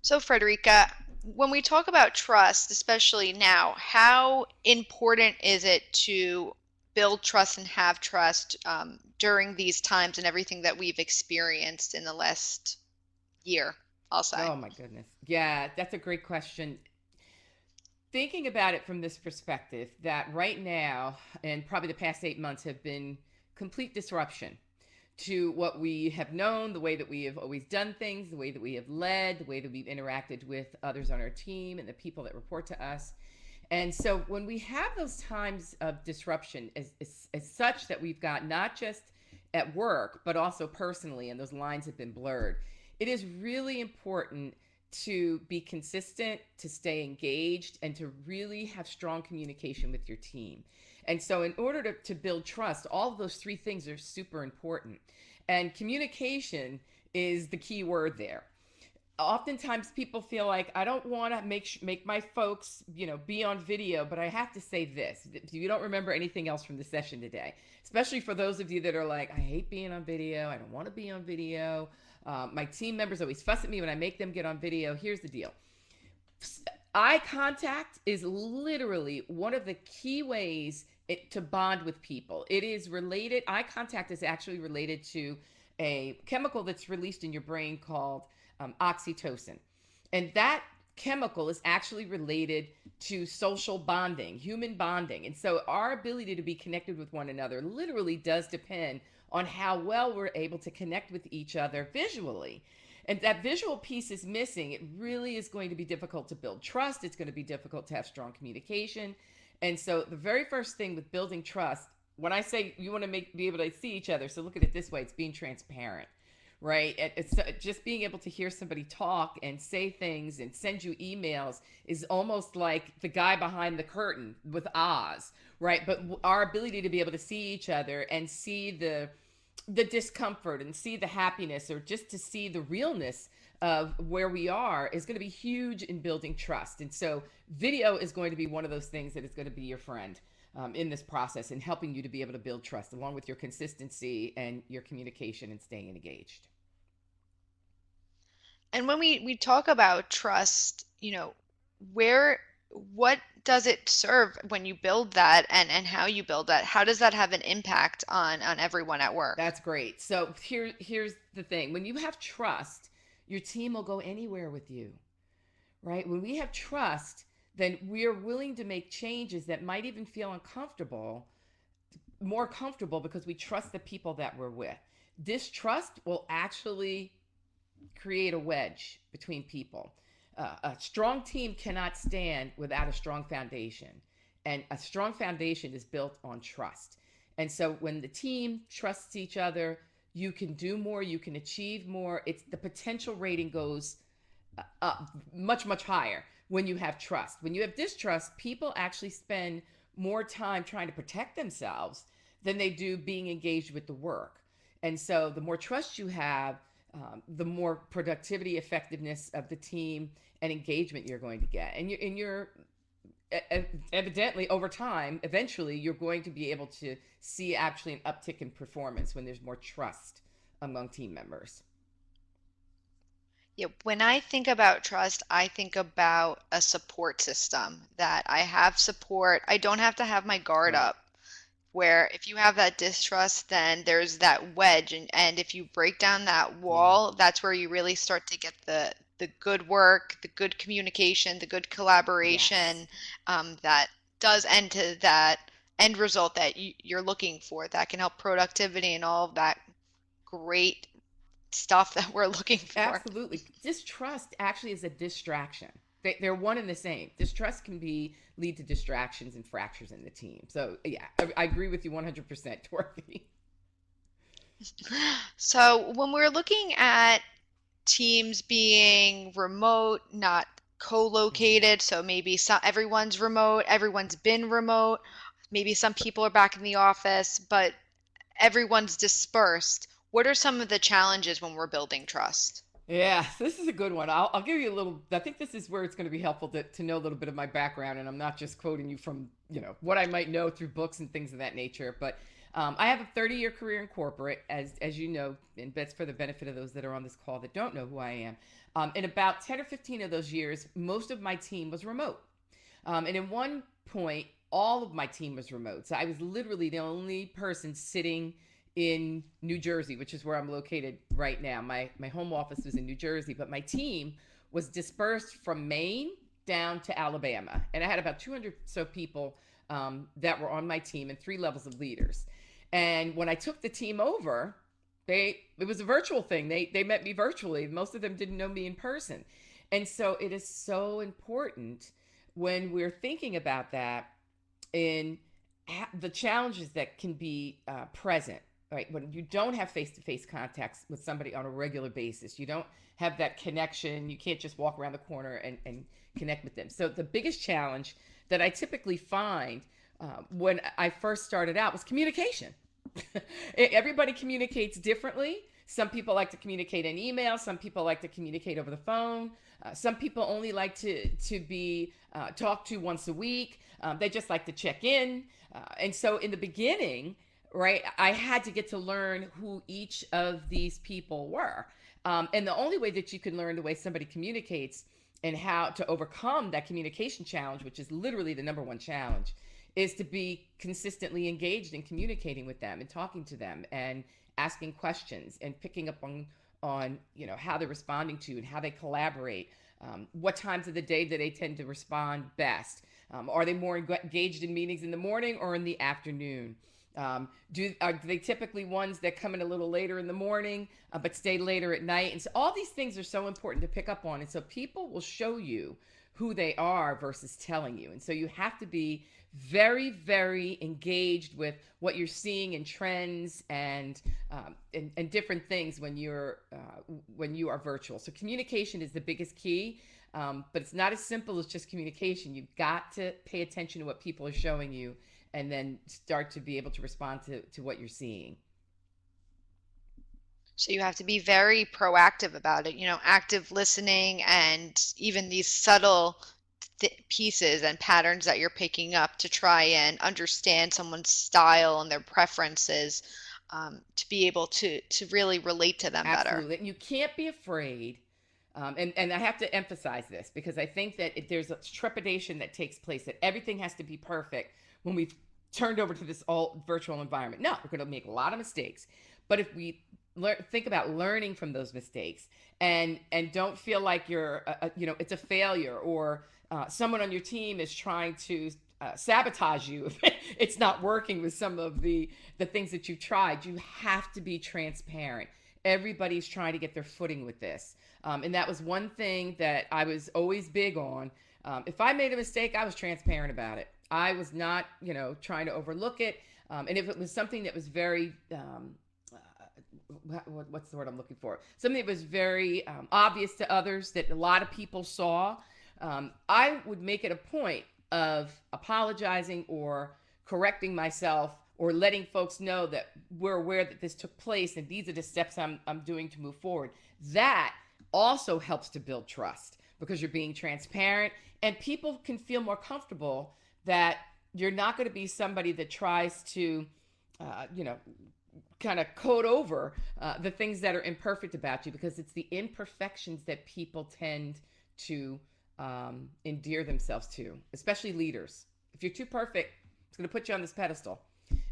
So, Frederica, when we talk about trust, especially now, how important is it to build trust and have trust during these times and everything that we've experienced in the last year, I'll say? Oh my goodness. Yeah, that's a great question. Thinking about it from this perspective, that right now, and probably the past 8 months, have been complete disruption to what we have known, the way that we have always done things, the way that we have led, the way that we've interacted with others on our team and the people that report to us. And so when we have those times of disruption as such that we've got not just at work, but also personally, and those lines have been blurred, it is really important to be consistent, to stay engaged, and to really have strong communication with your team. And so, in order to build trust, all of those three things are super important. And communication is the key word there. Oftentimes people feel like I don't want to make my folks, be on video, but I have to say this. If you don't remember anything else from the session today, especially for those of you that are like, I hate being on video, I don't want to be on video. My team members always fuss at me when I make them get on video. Here's the deal. Eye contact is literally one of the key ways to bond with people. It is related, eye contact is actually related to a chemical that's released in your brain called oxytocin. And that chemical is actually related to social bonding, human bonding. And so our ability to be connected with one another literally does depend on how well we're able to connect with each other visually. And that visual piece is missing. It really is going to be difficult to build trust. It's going to be difficult to have strong communication. And so the very first thing with building trust, when I say you want to be able to see each other, so look at it this way, it's being transparent, right? It's just being able to hear somebody talk and say things and send you emails is almost like the guy behind the curtain with Oz, right? But our ability to be able to see each other and see the discomfort and see the happiness, or just to see the realness of where we are, is going to be huge in building trust. And so video is going to be one of those things that is going to be your friend in this process and helping you to be able to build trust along with your consistency and your communication and staying engaged. And when we talk about trust, where what does it serve when you build that and how you build that? How does that have an impact on everyone at work? That's great. So here's the thing. When you have trust, your team will go anywhere with you, right? When we have trust, then we are willing to make changes that might even feel uncomfortable, more comfortable, because we trust the people that we're with. Distrust will actually create a wedge between people. A strong team cannot stand without a strong foundation. And a strong foundation is built on trust. And so when the team trusts each other, you can do more, you can achieve more. It's the potential rating goes up much, much higher when you have trust. When you have distrust, people actually spend more time trying to protect themselves than they do being engaged with the work. And so the more trust you have, the more productivity, effectiveness of the team, and engagement you're going to get. And you're evidently over time, eventually, you're going to be able to see actually an uptick in performance when there's more trust among team members. Yeah, when I think about trust, I think about a support system that I have support. I don't have to have my guard Right. up. Where if you have that distrust, then there's that wedge, and if you break down that Yeah. wall, that's where you really start to get the good work, the good communication, the good Yes. collaboration that does end to that end result that you're looking for, that can help productivity and all of that great stuff that we're looking for. Absolutely. Distrust actually is a distraction. They're one and the same. Distrust can be lead to distractions and fractures in the team. So yeah, I agree with you 100%, Dorothy. So when we're looking at teams being remote, not Mhm. co-located. So maybe everyone's remote, everyone's been remote. Maybe some people are back in the office, but everyone's dispersed. What are some of the challenges when we're building trust? Yeah, this is a good one. I'll give you a little. I think this is where it's going to be helpful to know a little bit of my background, and I'm not just quoting you from what I might know through books and things of that nature. But I have a 30-year career in corporate, as you know, and that's for the benefit of those that are on this call that don't know who I am. In about 10 or 15 of those years, most of my team was remote. And in one point, all of my team was remote. So I was literally the only person sitting in New Jersey, which is where I'm located right now. My home office was in New Jersey, but my team was dispersed from Maine down to Alabama. And I had about 200 so people that were on my team and three levels of leaders. And when I took the team over, it was a virtual thing. They met me virtually. Most of them didn't know me in person. And so it is so important when we're thinking about that in the challenges that can be present, right? When you don't have face-to-face contacts with somebody on a regular basis, you don't have that connection. You can't just walk around the corner and connect with them. So the biggest challenge that I typically find when I first started out was communication. Everybody communicates differently. Some people like to communicate in email. Some people like to communicate over the phone. Some people only like to be talked to once a week. They just like to check in. And so in the beginning, right, I had to get to learn who each of these people were. And the only way that you can learn the way somebody communicates and how to overcome that communication challenge, which is literally the number one challenge, is to be consistently engaged in communicating with them and talking to them and asking questions and picking up on how they're responding to and how they collaborate. What times of the day do they tend to respond best? Are they more engaged in meetings in the morning or in the afternoon? Are they typically ones that come in a little later in the morning but stay later at night? And so all these things are so important to pick up on. And so people will show you who they are versus telling you. And so you have to be very, very engaged with what you're seeing in trends and different things when you are virtual. So communication is the biggest key, but it's not as simple as just communication. You've got to pay attention to what people are showing you, and then start to be able to respond to what you're seeing. So you have to be very proactive about it, active listening and even these subtle pieces and patterns that you're picking up to try and understand someone's style and their preferences, to be able to really relate to them better. Absolutely. And you can't be afraid. And I have to emphasize this because I think that there's a trepidation that takes place that everything has to be perfect when we've turned over to this all virtual environment. No, we're going to make a lot of mistakes. But if we think about learning from those mistakes and don't feel like it's a failure or someone on your team is trying to sabotage you if it's not working with some of the things that you've tried. You have to be transparent. Everybody's trying to get their footing with this. And that was one thing that I was always big on. If I made a mistake, I was transparent about it. I was not, trying to overlook it. And if it was something that was very, what's the word I'm looking for? Something that was very obvious to others that a lot of people saw, I would make it a point of apologizing or correcting myself or letting folks know that we're aware that this took place and these are the steps I'm doing to move forward. That also helps to build trust because you're being transparent and people can feel more comfortable that you're not going to be somebody that tries to, kind of code over the things that are imperfect about you, because it's the imperfections that people tend to endear themselves to, especially leaders. If you're too perfect, it's going to put you on this pedestal.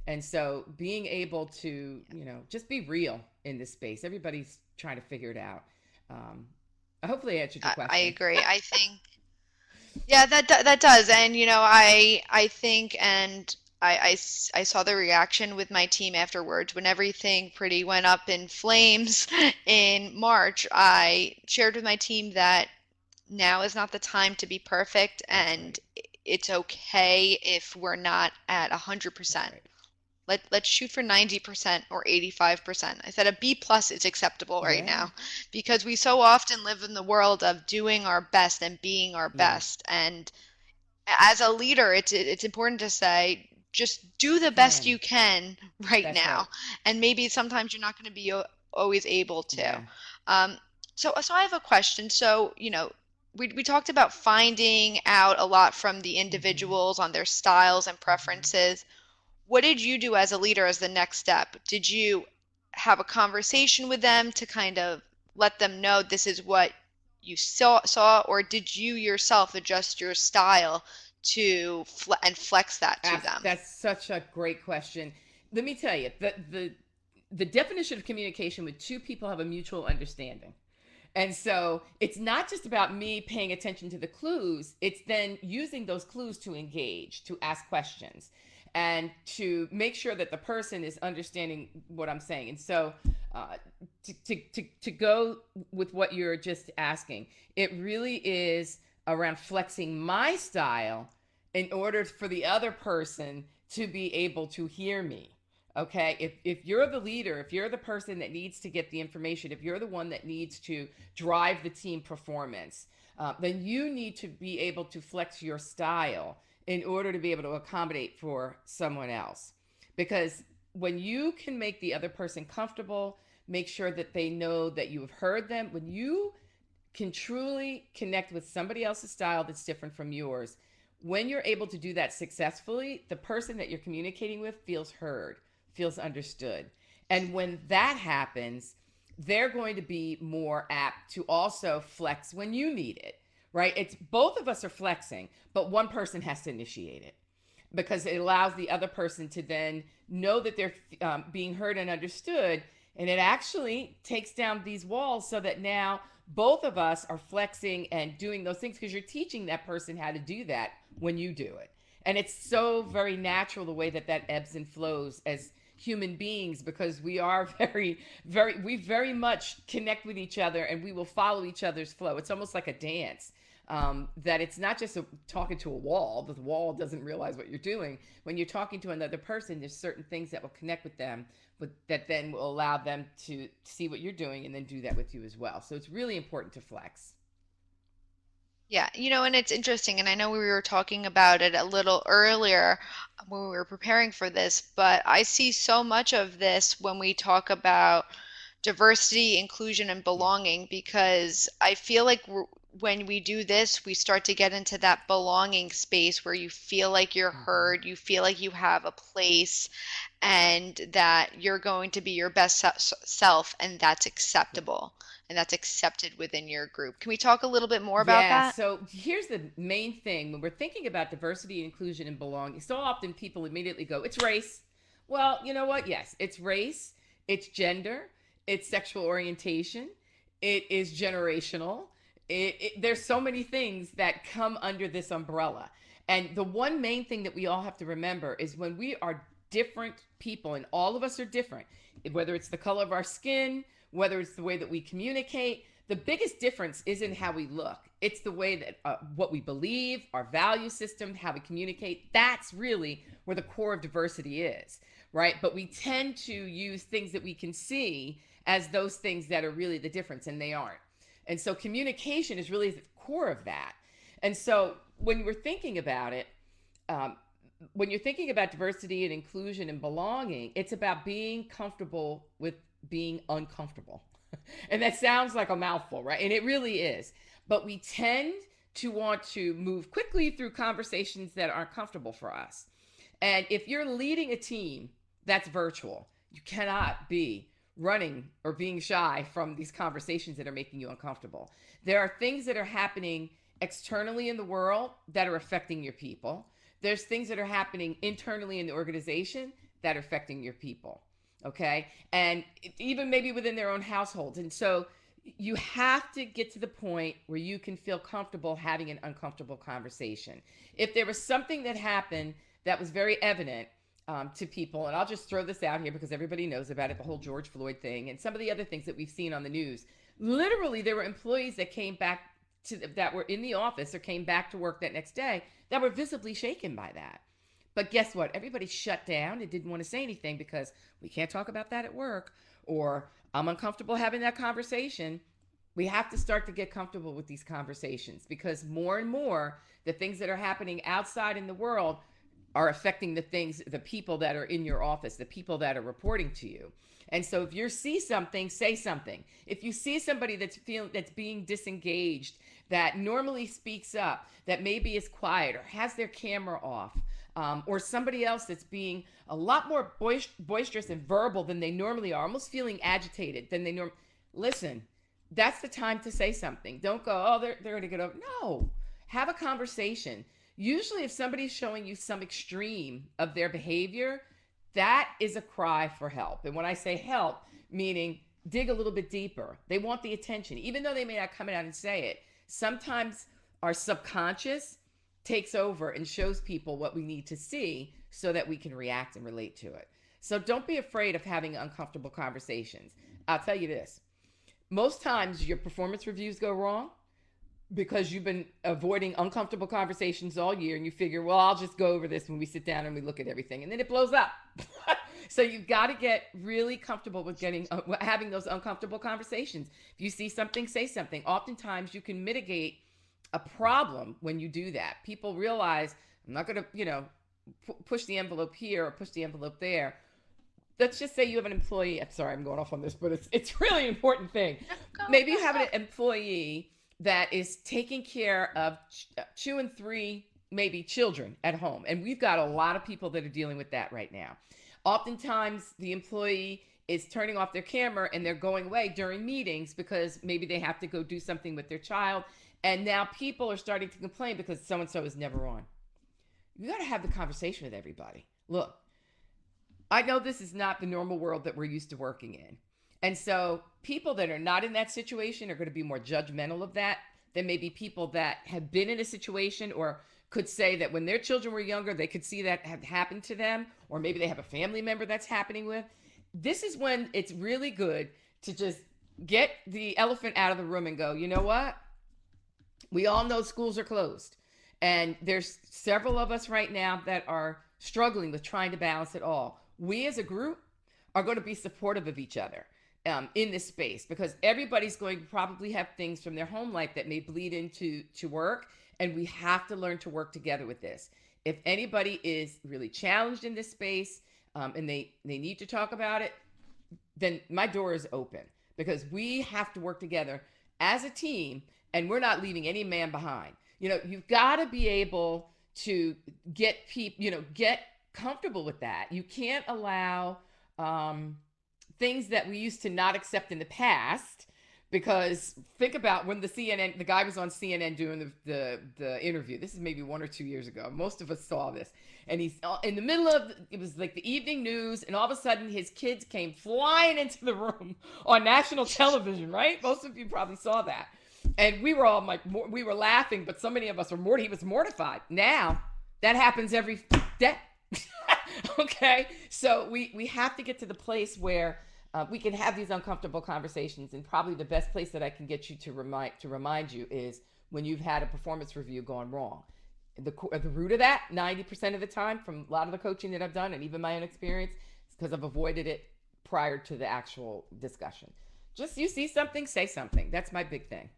And so being able to, just be real in this space. Everybody's trying to figure it out. Hopefully I answered your I question. agree. I think, yeah, that does. And, I think, and I saw the reaction with my team afterwards when everything pretty went up in flames in March. I shared with my team that now is not the time to be perfect, That's right. and it's okay if we're not at That's 100%. right. Let's shoot for 90% or 85%. I said a B plus is acceptable right Yeah. now because we so often live in the world of doing our best and being our Yeah. best. And as a leader, it's important to say, just do You the best can. you can right That's right. now. And maybe sometimes you're not going to be always able to. Yeah. Um, so I have a question. So, we talked about finding out a lot from the Mm-hmm. individuals on their styles and Mm-hmm. preferences. what did you do as a leader as the next step? Did you have a conversation with them to kind of let them know this is what you saw, or did you yourself adjust your style to and flex that to them? That's such a great question. Let me tell you, the definition of communication when two people have a mutual understanding. And so it's not just about me paying attention to the clues, it's then using those clues to engage, to ask questions, and to make sure that the person is understanding what I'm saying. And so uh, to go with what you're just asking, it really is around flexing my style in order for the other person to be able to hear me. Okay, if you're the leader, if you're the person that needs to get the information, if you're the one that needs to drive the team performance, then you need to be able to flex your style in order to be able to accommodate for someone else. Because when you can make the other person comfortable, make sure that they know that you have heard them, when you can truly connect with somebody else's style that's different from yours, when you're able to do that successfully, the person that you're communicating with feels heard, feels understood. And when that happens, they're going to be more apt to also flex when you need it, right? It's both of us are flexing, but one person has to initiate it because it allows the other person to then know that they're being heard and understood. And it actually takes down these walls so that now both of us are flexing and doing those things because you're teaching that person how to do that when you do it. And it's so very natural the way that that ebbs and flows as human beings because we are we very much connect with each other and we will follow each other's flow. It's almost like a dance. That it's not just talking to a wall. The wall doesn't realize what you're doing. When you're talking to another person, there's certain things that will connect with them, but that then will allow them to see what you're doing and then do that with you as well. So it's really important to flex. Yeah, and it's interesting, and I know we were talking about it a little earlier when we were preparing for this, but I see so much of this when we talk about diversity, inclusion, and Yeah. belonging, because I feel like when we do this, we start to get into that belonging space where you feel like you're Mm-hmm. heard, you feel like you have a place, and that you're going to be your best self, and that's Yeah. acceptable, and that's accepted within your group. Can we talk a little bit more about Yeah, that? so here's the main thing when we're thinking about diversity, inclusion, and belonging. So often people immediately go, it's race. Well, you know what? Yes, it's race, it's gender, it's sexual orientation, it is generational. There's so many things that come under this umbrella. And the one main thing that we all have to remember is when we are different people, and all of us are different, whether it's the color of our skin, whether it's the way that we communicate, the biggest difference isn't how we look. It's the way that what we believe, our value system, how we communicate. That's really where the core of diversity is, right? But we tend to use things that we can see as those things that are really the difference, and they aren't. And so communication is really the core of that. And so when we're thinking about it, um, when you're thinking about diversity and inclusion and belonging, it's about being comfortable with being uncomfortable. And that sounds like a mouthful, right? And it really is. But we tend to want to move quickly through conversations that aren't comfortable for us. And if you're leading a team that's virtual, you cannot be running or being shy from these conversations that are making you uncomfortable. There are things that are happening externally in the world that are affecting your people. There's things that are happening internally in the organization that are affecting your people. Okay. And even maybe within their own households. And so you have to get to the point where you can feel comfortable having an uncomfortable conversation. If there was something that happened that was very evident to people, and I'll just throw this out here because everybody knows about it, the whole George Floyd thing and some of the other things that we've seen on the news. Literally, there were employees that came back that were in the office or came back to work that next day that were visibly shaken by that. But guess what? Everybody shut down and didn't want to say anything because we can't talk about that at work, or I'm uncomfortable having that conversation. We have to start to get comfortable with these conversations because more and more, the things that are happening outside in the world are affecting the people that are in your office, the people that are reporting to you. And so if you see something, say something. If you see somebody that's being disengaged, that normally speaks up, that maybe is quiet or has their camera off, or somebody else that's being a lot more boisterous and verbal than they normally are, almost feeling agitated than they normally. Listen, that's the time to say something. Don't go, oh, they're going to get over. No, have a conversation. Usually, if somebody's showing you some extreme of their behavior, that is a cry for help. And when I say help, meaning dig a little bit deeper. They want the attention, even though they may not come out and say it. Sometimes our subconscious takes over and shows people what we need to see so that we can react and relate to it. So don't be afraid of having uncomfortable conversations. I'll tell you this, most times your performance reviews go wrong because you've been avoiding uncomfortable conversations all year and you figure, well, I'll just go over this when we sit down and we look at everything, and then it blows up. So you've got to get really comfortable with having those uncomfortable conversations. If you see something, say something. Oftentimes you can mitigate a problem when you do that. People realize, I'm not going to, push the envelope here or push the envelope there. Let's just say you have an employee. I'm sorry, I'm going off on this, but it's really an important thing. Maybe you have an employee that is taking care of 2 and 3 maybe children at home, and we've got a lot of people that are dealing with that right now. Oftentimes the employee is turning off their camera and they're going away during meetings because maybe they have to go do something with their child, and now people are starting to complain because so and so is never on. You got to have the conversation with everybody. Look, I know this is not the normal world that we're used to working in. And so people that are not in that situation are going to be more judgmental of that than maybe people that have been in a situation or could say that when their children were younger, they could see that have happened to them, or maybe they have a family member that's happening with. This is when it's really good to just get the elephant out of the room and go, you know what? We all know schools are closed. And there's several of us right now that are struggling with trying to balance it all. We as a group are going to be supportive of each other in this space, because everybody's going to probably have things from their home life that may bleed into work. And we have to learn to work together with this. If anybody is really challenged in this space and they need to talk about it, then my door is open, because we have to work together as a team, and we're not leaving any man behind. You've got to be able to get people, get comfortable with that. You can't allow things that we used to not accept in the past, because think about when the guy was on CNN doing the interview. This is maybe 1 or 2 years ago. Most of us saw this. And he's in the middle of, it was like the evening news, and all of a sudden his kids came flying into the room on national television, right? Most of you probably saw that. And we were all like, we were laughing, but so many of us were he was mortified. Now, that happens every day. Okay? So we have to get to the place where we can have these uncomfortable conversations, and probably the best place that I can get you to remind you is when you've had a performance review gone wrong. The root of that, 90% of the time, from a lot of the coaching that I've done and even my own experience, is because I've avoided it prior to the actual discussion. Just you see something, say something. That's my big thing.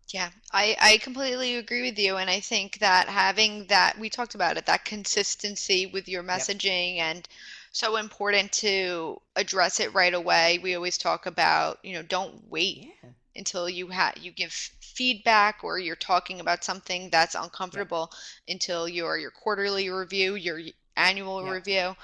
Yeah, I completely agree with you. And I think that having that, we talked about it, that consistency with your Yep. messaging, and so important to address it right away. We always talk about, don't wait Yeah. until you give feedback, or you're talking about something that's Yep. uncomfortable, until your quarterly review, your annual Yep. review.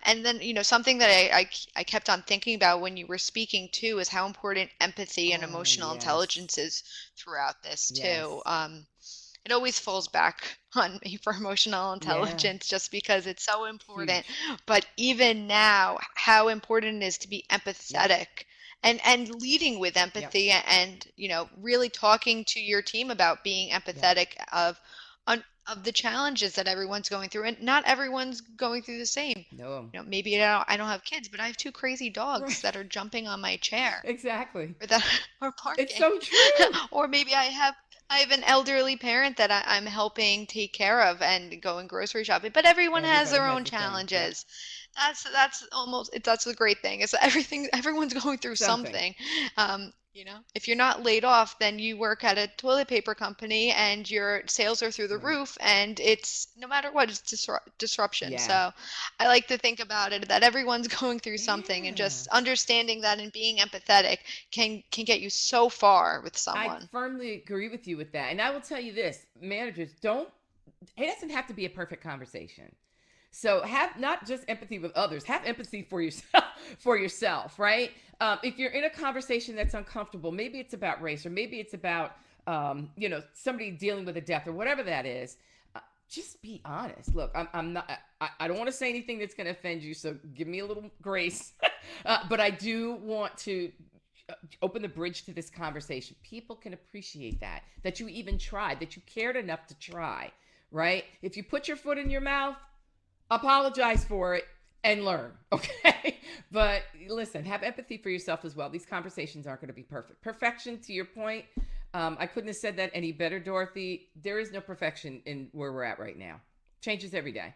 And then, something that I kept on thinking about when you were speaking too is how important empathy and Oh, emotional yes. intelligence is throughout this too. Yes. It always falls back on me for emotional Yeah. intelligence just because it's so important. Huge. But even now, how important it is to be Yep. empathetic and leading with Yep. empathy, and, really talking to your team about being Yep. empathetic of the challenges that everyone's going through, and not everyone's going through the same. No. Maybe I don't have kids, but I have 2 crazy dogs Right. that are jumping on my chair, Exactly. or that are It's barking. so true. Or maybe I have an elderly parent that I'm helping take care of and going grocery shopping. But everyone has Everybody their has own a thing. Yep. challenges. That's the great thing, is that everyone's going through Something. something. If you're not laid off, then you work at a toilet paper company and your sales are through the Right. roof, and it's no matter what, it's disruption. Yeah. So I like to think about it that everyone's going through something, and Yeah. just understanding that and being empathetic can get you so far with I someone. firmly agree with you with that. And I will tell you this, managers, don't it doesn't have to be a perfect conversation. So have not just empathy with others, have empathy for yourself, for yourself, right? If you're in a conversation that's uncomfortable, maybe it's about race, or maybe it's about somebody dealing with a death, or whatever that is. Just be honest. Look, I'm not. I don't want to say anything that's going to offend you, so give me a little grace. But I do want to open the bridge to this conversation. People can appreciate that you even tried, that you cared enough to try, right? If you put your foot in your mouth, apologize for it and learn, okay? But listen, have empathy for yourself as well. These conversations aren't going to be perfect. Perfection, to your point, I couldn't have said that any better, Dorothy. There is no perfection in where we're at right now. Changes every day.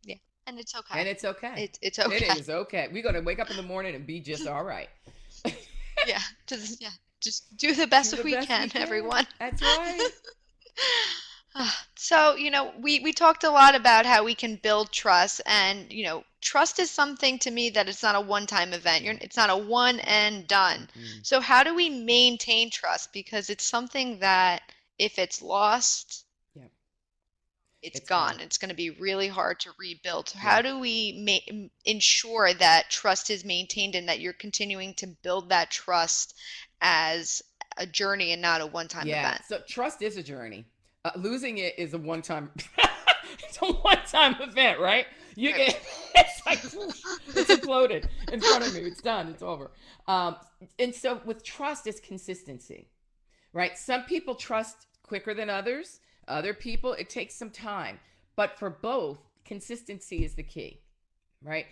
Yeah. And it's And okay. it's okay. It's It okay. is okay. We're going to wake up in the morning and be just all right. Yeah. Just do the best Do that the we best we can, can. everyone. That's right. So, we talked a lot about how we can build trust, and, trust is something to me that it's not a one-time event. It's not a one and done. Mm-mm. So how do we maintain trust? Because it's something that if it's lost, Yeah, it's it's hard. gone. It's going to be really hard to rebuild. So Yeah. how do we ensure that trust is maintained and that you're continuing to build that trust as a journey and not a one-time Yeah. event? So trust is a journey. Losing it is a one time. It's a one time event, right? You Right. get it's like it's imploded in front of me. It's done. It's over. Um, and so with trust is consistency, right? Some people trust quicker than others. Other people it takes some time. But for both, consistency is the key, right?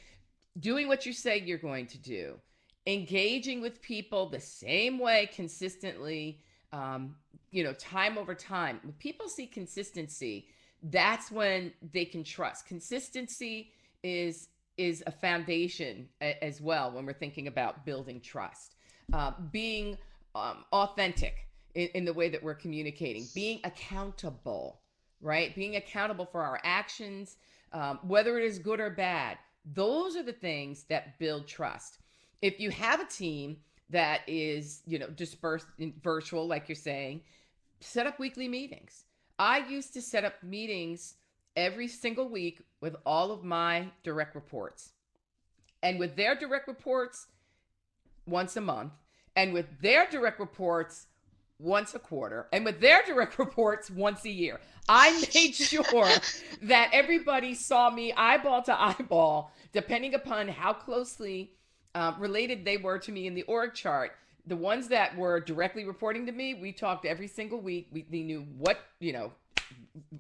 Doing what you say you're going to do, engaging with people the same way consistently, time over time. When people see consistency, that's when they can trust. Consistency is is a foundation as well when we're thinking about building trust. Being authentic in the way that we're communicating, being accountable, right? Being accountable for our actions, whether it is good or bad. Those are the things that build trust. If you have a team that is, dispersed in virtual, like you're saying, set up weekly meetings. I used to set up meetings every single week with all of my direct reports. And with their direct reports, once a month, and with their direct reports, once a quarter, and with their direct reports, once a year. I made sure that everybody saw me eyeball to eyeball, depending upon how closely related they were to me in the org chart. The ones that were directly reporting to me, we talked every single week. They knew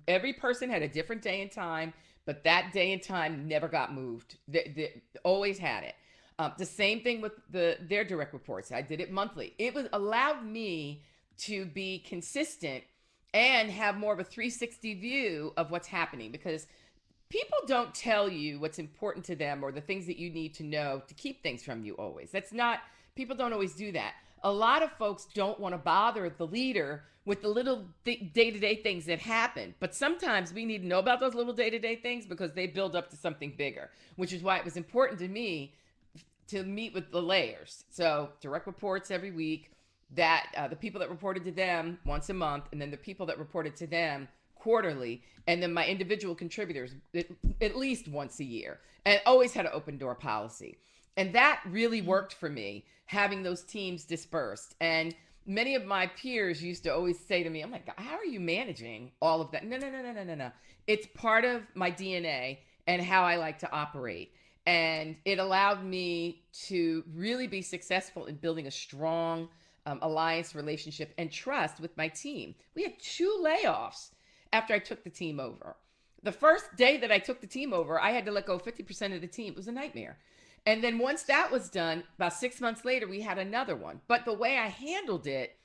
every person had a different day and time, but that day and time never got moved. They always had it. The same thing with their direct reports. I did it monthly. It was allowed me to be consistent and have more of a 360 view of what's happening, because people don't tell you what's important to them or the things that you need to know to keep things from you always. That's not, people don't always do that. A lot of folks don't want to bother the leader with the little day-to-day things that happen. But sometimes we need to know about those little day-to-day things because they build up to something bigger, which is why it was important to me to meet with the layers. So direct reports every week, that the people that reported to them once a month, and then the people that reported to them quarterly, and then my individual contributors at least once a year, and always had an open door policy. And that really worked for me, having those teams dispersed. And many of my peers used to always say to me, "Oh my God, how are you managing all of that?" No, no, no, no, no, no, no. It's part of my DNA and how I like to operate. And it allowed me to really be successful in building a strong alliance relationship and trust with my team. We had 2 layoffs after I took the team over. The first day that I took the team over, I had to let go 50% of the team. It was a nightmare. And then once that was done, about 6 months later, we had another one. But the way I handled it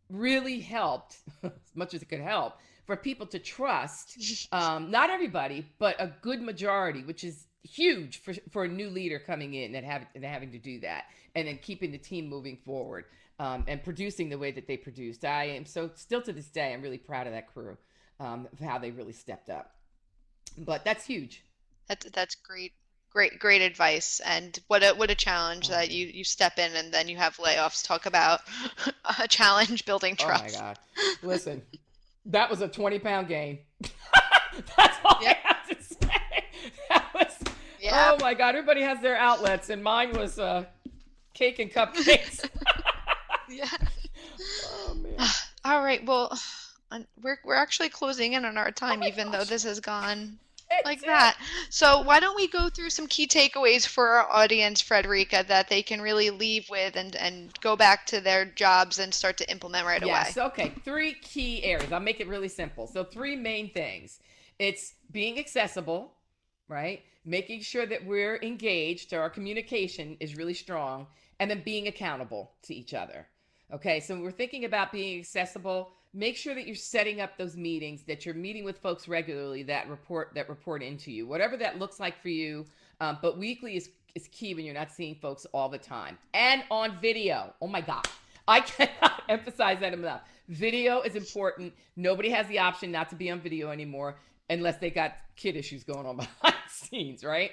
really helped, as much as it could help, for people to trust, not everybody, but a good majority, which is huge for a new leader coming in and having to do that, and then keeping the team moving forward, and producing the way that they produced. I am so, still to this day, I'm really proud of that crew, of how they really stepped up. But that's huge. That's great, great advice. And what a challenge Oh that man. you step in and then you have layoffs. Talk about a challenge building Oh my trust. God. Listen, that was a 20-pound gain. That's all I Yep. have to say. That was, Yep. oh my God, everybody has their outlets, and mine was cake and cupcakes. Yeah. Oh man. All right. Well, we're actually closing in on our Oh time, my even though gosh. this has gone It like that. did. So why don't we go through some key takeaways for our audience, Frederica, that they can really leave with and go back to their jobs and start to implement right Yes. away? Okay. Three key areas. I'll make it really simple. So, three main things: it's being accessible, right? Making sure that we're engaged, or our communication is really strong, and then being accountable to each other. Okay. So, when we're thinking about being accessible, make sure that you're setting up those meetings, that you're meeting with folks regularly that report into you, whatever that looks like for you. But weekly is key when you're not seeing folks all the time, and on video. Oh my God, I cannot emphasize that enough. Video is important. Nobody has the option not to be on video anymore unless they got kid issues going on behind the scenes, right?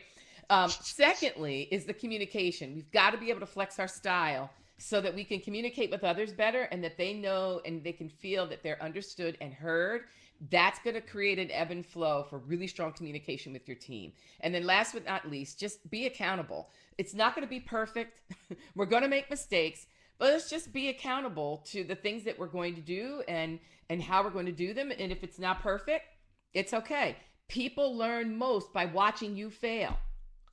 Secondly, is the communication. We've got to be able to flex our style so that we can communicate with others better, and that they know and they can feel that they're understood and heard. That's going to create an ebb and flow for really strong communication with your team. And then, last but not least, just be accountable. It's not going to be perfect. We're going to make mistakes, but let's just be accountable to the things that we're going to do, and how we're going to do them. And if it's not perfect, it's okay. People learn most by watching you fail.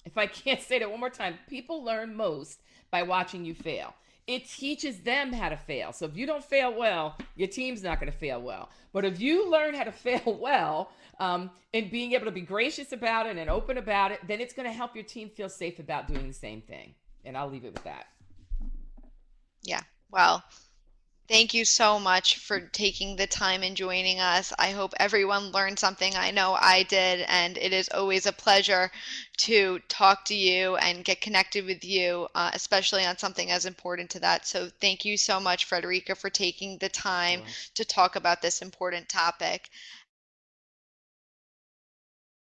If I can't say that one more time, people learn most by watching you fail. It teaches them how to fail. So if you don't fail well, your team's not going to fail well. But if you learn how to fail well, and being able to be gracious about it and open about it, then it's going to help your team feel safe about doing the same thing. And I'll leave it with that. Yeah. Well, thank you so much for taking the time and joining us. I hope everyone learned something. I know I did, and it is always a pleasure to talk to you and get connected with you, especially on something as important to that. So thank you so much, Frederica, for taking the time Sure. to talk about this important topic.